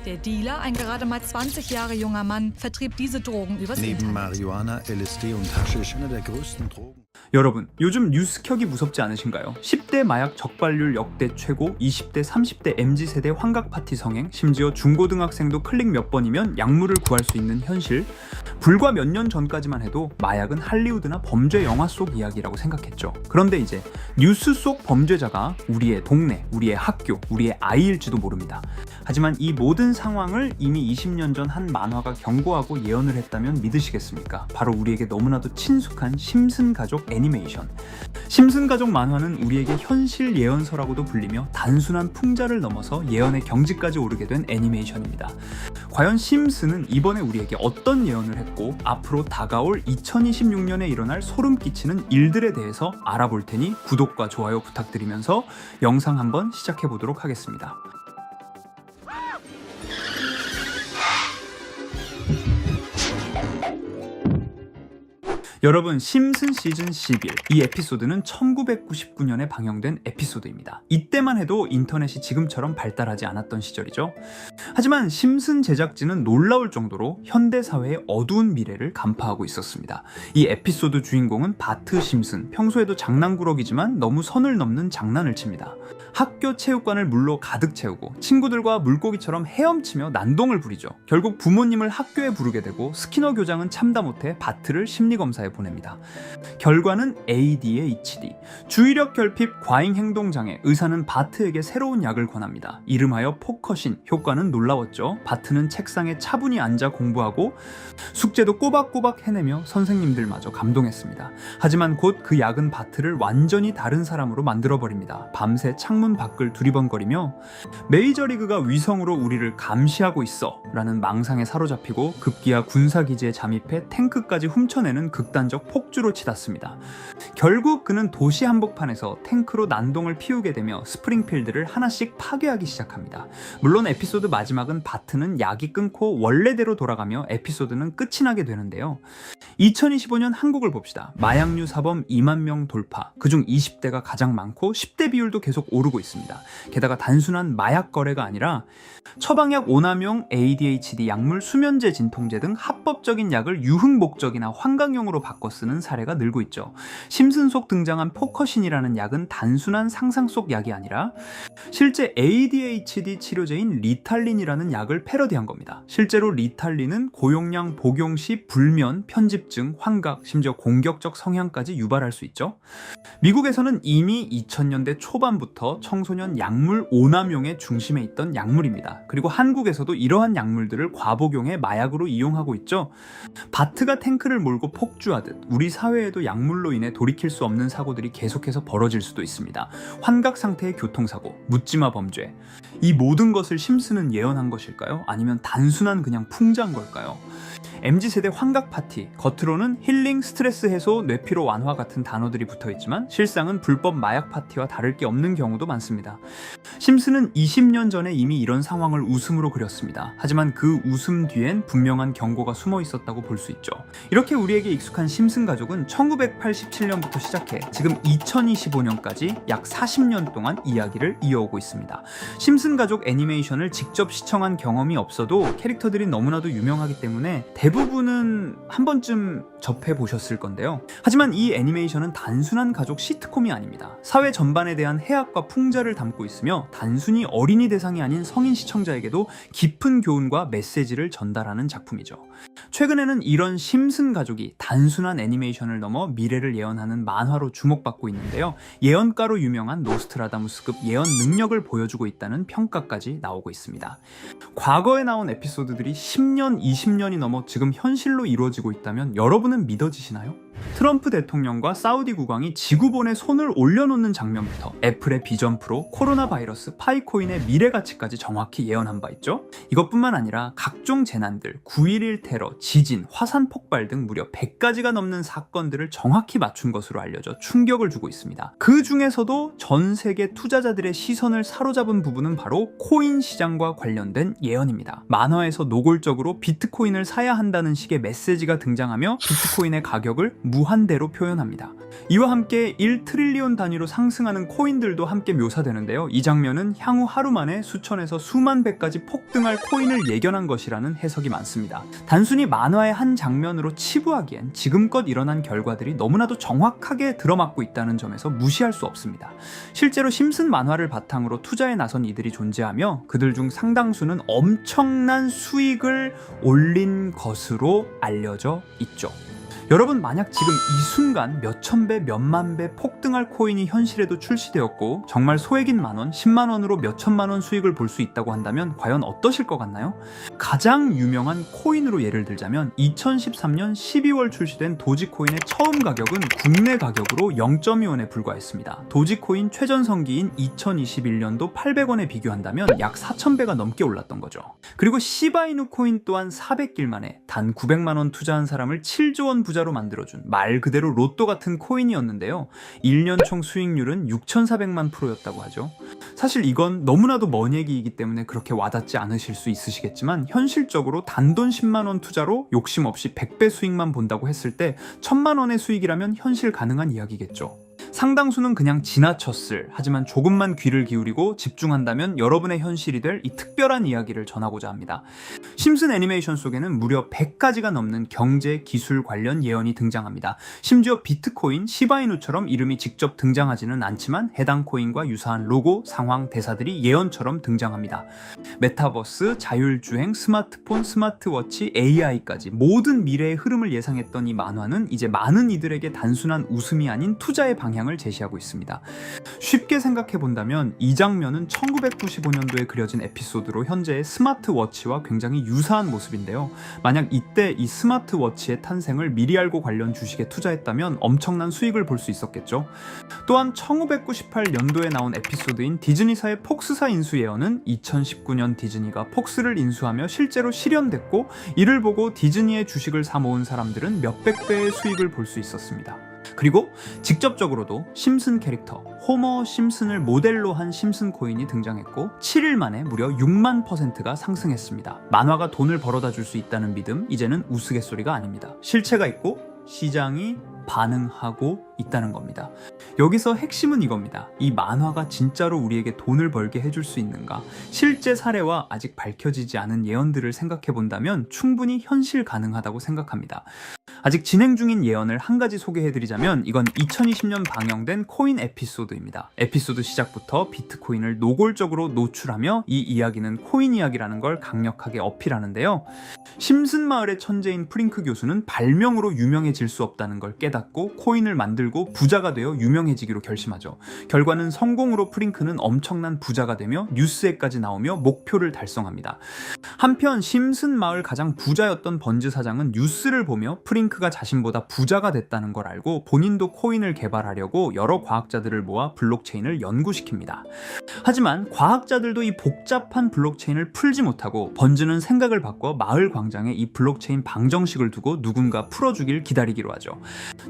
Der Dealer, ein gerade mal 20 Jahre junger Mann, vertrieb diese Drogen übers Neben Internet. Marihuana, LSD und Haschisch einer der größten Drogen. 여러분, 요즘 뉴스 켜기 무섭지 않으신가요? 10대 마약 적발률 역대 최고, 20대, 30대 MZ세대 환각 파티 성행, 심지어 중고등학생도 클릭 몇 번이면 약물을 구할 수 있는 현실. 불과 몇 년 전까지만 해도 마약은 할리우드나 범죄 영화 속 이야기라고 생각했죠. 그런데 이제 뉴스 속 범죄자가 우리의 동네, 우리의 학교, 우리의 아이일지도 모릅니다. 하지만 이 모든 상황을 이미 20년 전 한 만화가 경고하고 예언을 했다면 믿으시겠습니까? 바로 우리에게 너무나도 친숙한 심슨 가족 애니메이션. 심슨 가족 만화는 우리에게 현실 예언서라고도 불리며 단순한 풍자를 넘어서 예언의 경지까지 오르게 된 애니메이션입니다. 과연 심슨은 이번에 우리에게 어떤 예언을 했고 앞으로 다가올 2026년에 일어날 소름 끼치는 일들에 대해서 알아볼 테니 구독과 좋아요 부탁드리면서 영상 한번 시작해 보도록 하겠습니다. 여러분, 심슨 시즌 11, 이 에피소드는 1999년에 방영된 에피소드입니다. 이때만 해도 인터넷이 지금처럼 발달하지 않았던 시절이죠. 하지만 심슨 제작진은 놀라울 정도로 현대사회의 어두운 미래를 간파하고 있었습니다. 이 에피소드 주인공은 바트 심슨, 평소에도 장난꾸러기지만 너무 선을 넘는 장난을 칩니다. 학교 체육관을 물로 가득 채우고 친구들과 물고기처럼 헤엄치며 난동을 부리죠. 결국 부모님을 학교에 부르게 되고 스키너 교장은 참다 못해 바트를 심리검사에 보냅니다. 결과는 ADHD, 주의력 결핍 과잉 행동장애. 의사는 바트에게 새로운 약을 권합니다. 이름하여 포커신. 효과는 놀라웠죠. 바트는 책상에 차분히 앉아 공부하고 숙제도 꼬박꼬박 해내며 선생님들마저 감동했습니다. 하지만 곧 그 약은 바트를 완전히 다른 사람으로 만들어버립니다. 밤새 창문 밖을 두리번거리며 메이저리그가 위성으로 우리를 감시하고 있어 라는 망상에 사로잡히고 급기야 군사기지에 잠입해 탱크까지 훔쳐내는 극단적 폭주로 치닫습니다. 결국 그는 도시 한복판에서 탱크로 난동을 피우게 되며 스프링필드를 하나씩 파괴하기 시작합니다. 물론 에피소드 마지막은 바트는 약이 끊고 원래대로 돌아가며 에피소드는 끝이 나게 되는데요. 2025년 한국을 봅시다. 마약류 사범 2만 명 돌파. 그중 20대가 가장 많고 10대 비율도 계속 오르고 있습니다. 게다가 단순한 마약 거래가 아니라 처방약 오남용, ADHD 약물, 수면제, 진통제 등 합법적인 약을 유흥 목적이나 환강용으로 바꿔 쓰는 사례가 늘고 있죠. 심슨 속 등장한 포커신이라는 약은 단순한 상상 속 약이 아니라 실제 ADHD 치료제인 리탈린이라는 약을 패러디한 겁니다. 실제로 리탈린은 고용량 복용 시 불면, 편집증, 환각, 심지어 공격적 성향까지 유발할 수 있죠. 미국에서는 이미 2000년대 초반부터 청소년 약물 오남용의 중심에 있던 약물입니다. 그리고 한국에서도 이러한 약물들을 과복용해 마약으로 이용하고 있죠. 바트가 탱크를 몰고 폭주하듯 우리 사회에도 약물로 인해 돌이킬 수 없는 사고들이 계속해서 벌어질 수도 있습니다. 환각 상태의 교통사고, 묻지마 범죄. 이 모든 것을 심슨은 예언한 것일까요? 아니면 단순한 그냥 풍자인 걸까요? MZ세대 환각 파티, 겉으로는 힐링, 스트레스 해소, 뇌피로 완화 같은 단어들이 붙어있지만 실상은 불법 마약 파티와 다를 게 없는 경우도 많습니다. 심슨은 20년 전에 이미 이런 상황을 웃음으로 그렸습니다. 하지만 그 웃음 뒤엔 분명한 경고가 숨어 있었다고 볼 수 있죠. 이렇게 우리에게 익숙한 심슨 가족은 1987년부터 시작해 지금 2025년까지 약 40년 동안 이야기를 이어오고 있습니다. 심슨 가족 애니메이션을 직접 시청한 경험이 없어도 캐릭터들이 너무나도 유명하기 때문에 대부분은 한 번쯤 접해보셨을 건데요. 하지만 이 애니메이션은 단순한 가족 시트콤이 아닙니다. 사회 전반에 대한 해악과 풍자를 담고 있으며 단순히 어린이 대상이 아닌 성인 시청자에게도 깊은 교훈과 메시지를 전달하는 작품이죠. 최근에는 이런 심슨 가족이 단순한 애니메이션을 넘어 미래를 예언하는 만화로 주목받고 있는데요. 예언가로 유명한 노스트라다무스급 예언 능력을 보여주고 있다는 평가까지 나오고 있습니다. 과거에 나온 에피소드들이 10년, 20년이 넘어 지금 현실로 이루어지고 있다면 여러분은 믿어지시나요? 트럼프 대통령과 사우디 국왕이 지구본에 손을 올려놓는 장면부터 애플의 비전 프로, 코로나 바이러스, 파이코인의 미래 가치까지 정확히 예언한 바 있죠. 이것뿐만 아니라 각종 재난들, 9.11 테러, 지진, 화산 폭발 등 무려 100가지가 넘는 사건들을 정확히 맞춘 것으로 알려져 충격을 주고 있습니다. 그 중에서도 전 세계 투자자들의 시선을 사로잡은 부분은 바로 코인 시장과 관련된 예언입니다. 만화에서 노골적으로 비트코인을 사야 한다는 식의 메시지가 등장하며 비트코인의 가격을 무한대로 표현합니다. 이와 함께 1트릴리온 단위로 상승하는 코인들도 함께 묘사되는데요. 이 장면은 향후 하루 만에 수천에서 수만 배까지 폭등할 코인을 예견한 것이라는 해석이 많습니다. 단순히 만화의 한 장면으로 치부하기엔 지금껏 일어난 결과들이 너무나도 정확하게 들어맞고 있다는 점에서 무시할 수 없습니다. 실제로 심슨 만화를 바탕으로 투자에 나선 이들이 존재하며 그들 중 상당수는 엄청난 수익을 올린 것으로 알려져 있죠. 여러분, 만약 지금 이 순간 몇천 배, 몇만 배 폭등할 코인이 현실에도 출시되었고 정말 소액인 만원, 10만 원으로 몇천만 원 수익을 볼 수 있다고 한다면 과연 어떠실 것 같나요? 가장 유명한 코인으로 예를 들자면 2013년 12월 출시된 도지코인의 처음 가격은 국내 가격으로 0.2원에 불과했습니다. 도지코인 최전성기인 2021년도 800원에 비교한다면 약 4,000배가 넘게 올랐던 거죠. 그리고 시바이누 코인 또한 400길 만에 단 900만 원 투자한 사람을 7조 원 부자로 만들어준 말 그대로 로또 같은 코인이었는데요. 1년 총 수익률은 6,400만 %였다고 하죠. 사실 이건 너무나도 먼 얘기이기 때문에 그렇게 와닿지 않으실 수 있으시겠지만 현실적으로 단돈 10만 원 투자로 욕심 없이 100배 수익만 본다고 했을 때 1,000만 원의 수익이라면 현실 가능한 이야기겠죠. 상당수는 그냥 지나쳤을, 하지만 조금만 귀를 기울이고 집중한다면 여러분의 현실이 될 이 특별한 이야기를 전하고자 합니다. 심슨 애니메이션 속에는 무려 100가지가 넘는 경제, 기술 관련 예언이 등장합니다. 심지어 비트코인, 시바이누처럼 이름이 직접 등장하지는 않지만 해당 코인과 유사한 로고, 상황, 대사들이 예언처럼 등장합니다. 메타버스, 자율주행, 스마트폰, 스마트워치, AI까지 모든 미래의 흐름을 예상했던 이 만화는 이제 많은 이들에게 단순한 웃음이 아닌 투자의 방향을 제시하고 있습니다. 쉽게 생각해 본다면 이 장면은 1995년도에 그려진 에피소드로 현재의 스마트워치와 굉장히 유사한 모습인데요. 만약 이때 이 스마트워치의 탄생을 미리 알고 관련 주식에 투자했다면 엄청난 수익을 볼 수 있었겠죠. 또한 1998년도에 나온 에피소드인 디즈니사의 폭스사 인수 예언은 2019년 디즈니가 폭스를 인수하며 실제로 실현됐고, 이를 보고 디즈니의 주식을 사 모은 사람들은 몇백 배의 수익을 볼 수 있었습니다. 그리고 직접적으로도 심슨 캐릭터 호머 심슨을 모델로 한 심슨 코인이 등장했고 7일 만에 무려 6만 %가 상승했습니다. 만화가 돈을 벌어다 줄 수 있다는 믿음, 이제는 우스갯소리가 아닙니다. 실체가 있고 시장이 반응하고 있다는 겁니다. 여기서 핵심은 이겁니다. 이 만화가 진짜로 우리에게 돈을 벌게 해줄 수 있는가? 실제 사례와 아직 밝혀지지 않은 예언들을 생각해 본다면 충분히 현실 가능하다고 생각합니다. 아직 진행 중인 예언을 한 가지 소개해드리자면 이건 2020년 방영된 코인 에피소드입니다. 에피소드 시작부터 비트코인을 노골적으로 노출하며 이 이야기는 코인 이야기라는 걸 강력하게 어필하는데요. 심슨 마을의 천재인 프링크 교수는 발명으로 유명해질 수 없다는 걸 깨닫고 코인을 만들고 부자가 되어 유명해지기로 결심하죠. 결과는 성공으로 프링크는 엄청난 부자가 되며 뉴스에까지 나오며 목표를 달성합니다. 한편 심슨 마을 가장 부자였던 번즈 사장은 뉴스를 보며 프링크가 자신보다 부자가 됐다는 걸 알고 본인도 코인을 개발하려고 여러 과학자들을 모아 블록체인을 연구시킵니다. 하지만 과학자들도 이 복잡한 블록체인을 풀지 못하고 번즈는 생각을 바꿔 마을 광장에 이 블록체인 방정식을 두고 누군가 풀어주길 기다리기로 하죠.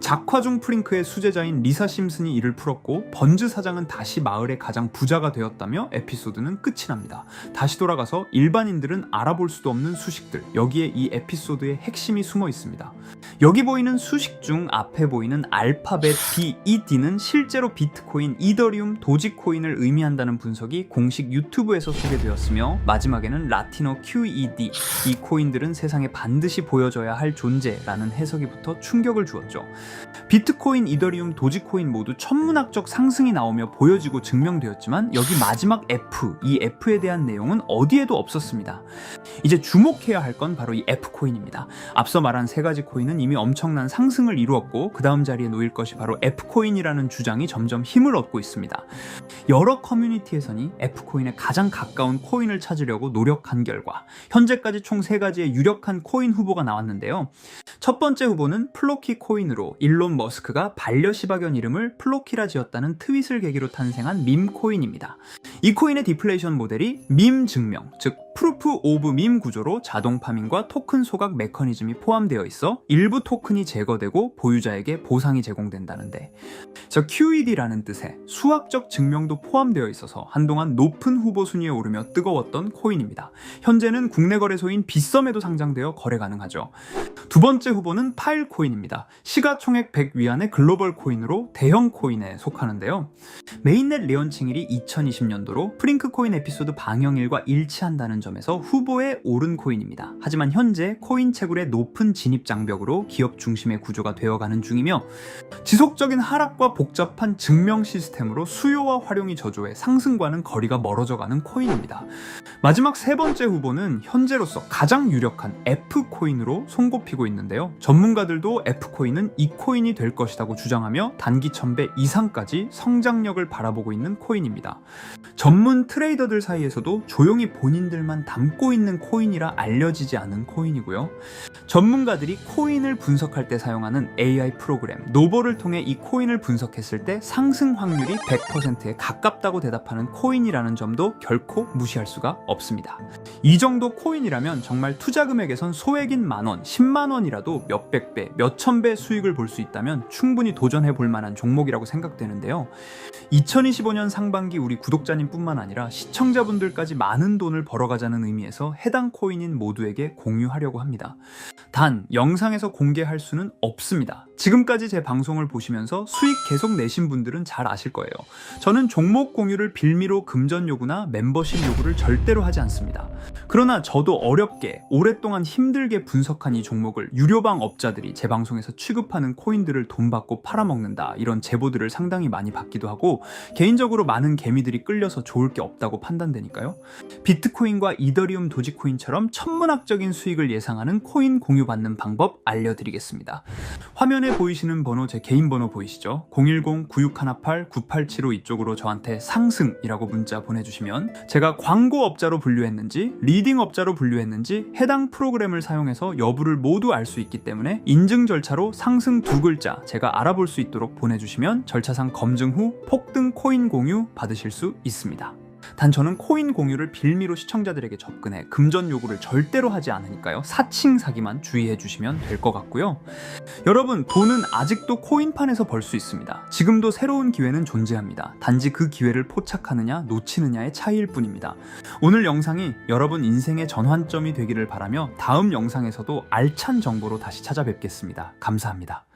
작화 중 프링크의 수제자인 리사 심슨이 이를 풀었고 번즈 사장은 다시 마을의 가장 부자가 되었다며 에피소드는 끝이 납니다. 다시 돌아가서 일반인들은 알아볼 수도 없는 수식들, 여기에 이 에피소드의 핵심이 숨어 있습니다. 여기 보이는 수식 중 앞에 보이는 알파벳 B, 이 D는 실제로 비트코인, 이더리움, 도지코인을 의미한다는 분석이 공식 유튜브에서 소개되었으며 마지막에는 라틴어 QED, 이 코인들은 세상에 반드시 보여줘야 할 존재라는 해석이 붙어 충격을 주었죠. 비트코인, 이더리움, 도지코인 모두 천문학적 상승이 나오며 보여지고 증명되었지만 여기 마지막 F, 이 F에 대한 내용은 어디에도 없었습니다. 이제 주목해야 할 건 바로 이 F코인입니다. 앞서 말한 세 가지 코인은 이미 엄청난 상승을 이루었고 그 다음 자리에 놓일 것이 바로 F코인이라는 주장이 점점 힘을 얻고 있습니다. 여러 커뮤니티에서는 F코인에 가장 가까운 코인을 찾으려고 노력한 결과 현재까지 총 3가지의 유력한 코인 후보가 나왔는데요. 첫 번째 후보는 플로키 코인으로 일론 머스크가 반려시바견 이름을 플로키라 지었다는 트윗을 계기로 탄생한 밈 코인입니다. 이 코인의 디플레이션 모델이 밈 증명, 즉 프루프 오브 밈 구조로 자동 파밍과 토큰 소각 메커니즘이 포함되어 있어 일부 토큰이 제거되고 보유자에게 보상이 제공된다는데, QED라는 뜻의 수학적 증명도 포함되어 있어서 한동안 높은 후보 순위에 오르며 뜨거웠던 코인입니다. 현재는 국내 거래소인 빗썸에도 상장되어 거래 가능하죠. 두 번째 후보는 파일코인입니다. 시가총액 100 위안의 글로벌 코인으로 대형 코인에 속하는데요. 메인넷 레언칭일이 2020년도로 프링크 코인 에피소드 방영일과 일치한다는 점에서 후보에 오른 코인입니다. 하지만 현재 코인 채굴의 높은 진입 장벽으로 기업 중심의 구조가 되어가는 중이며, 지속적인 하락과 복잡한 증명 시스템으로 수요와 활용이 저조해 상승과는 거리가 멀어져가는 코인입니다. 마지막 세 번째 후보는 현재로서 가장 유력한 F코인으로 손꼽히고 있는데요. 전문가들도 F코인은 이 코인이 될 것이라고 주장하며 단기 1000배 이상까지 성장력을 바라보고 있는 코인입니다. 전문 트레이더들 사이에서도 조용히 본인들만 담고 있는 코인이라 알려지지 않은 코인이고요. 전문가들이 코인을 분석할 때 사용하는 AI 프로그램 노보를 통해 이 코인을 분석했을 때 상승 확률이 100%에 가깝다고 대답하는 코인이라는 점도 결코 무시할 수가 없습니다. 이 정도 코인이라면 정말 투자 금액에선 소액인 만원, 10만원이라도 몇백 배, 몇천 배 수익을 볼 수 있다면 충분히 도전해 볼 만한 종목이라고 생각되는데요. 2025년 상반기 우리 구독자님 뿐만 아니라 시청자분들까지 많은 돈을 벌어가자는 의미에서 해당 코인인 모두에게 공유하려고 합니다. 단, 영상에서 공개할 수는 없습니다. 지금까지 제 방송을 보시면서 수익 계속 내신 분들은 잘 아실 거예요. 저는 종목 공유를 빌미로 금전 요구나 멤버십 요구를 절대로 하지 않습니다. 그러나 저도 어렵게 오랫동안 힘들게 분석한 이 종목을 유료방 업자들이 제 방송에서 취급하는 코인들을 돈 받고 팔아먹는다, 이런 제보들을 상당히 많이 받기도 하고 개인적으로 많은 개미들이 끌려서 좋을 게 없다고 판단되니까요. 비트코인과 이더리움 도지코인처럼 천문학적인 수익을 예상하는 코인 공유받는 방법 알려드리겠습니다. 화면에 보이시는 번호, 제 개인 번호 보이시죠? 010-9618-9875 이쪽으로 저한테 상승이라고 문자 보내주시면 제가 광고업자로 분류했는지 리딩업자로 분류했는지 해당 프로그램을 사용해서 여부를 모두 알 수 있기 때문에 인증 절차로 상승 두 글자 제가 알아볼 수 있도록 보내주시면 절차상 검증 후 폭등 코인 공유 받으실 수 있습니다. 단 저는 코인 공유를 빌미로 시청자들에게 접근해 금전 요구를 절대로 하지 않으니까요. 사칭 사기만 주의해 주시면 될 것 같고요. 여러분, 돈은 아직도 코인판에서 벌 수 있습니다. 지금도 새로운 기회는 존재합니다. 단지 그 기회를 포착하느냐 놓치느냐의 차이일 뿐입니다. 오늘 영상이 여러분 인생의 전환점이 되기를 바라며 다음 영상에서도 알찬 정보로 다시 찾아뵙겠습니다. 감사합니다.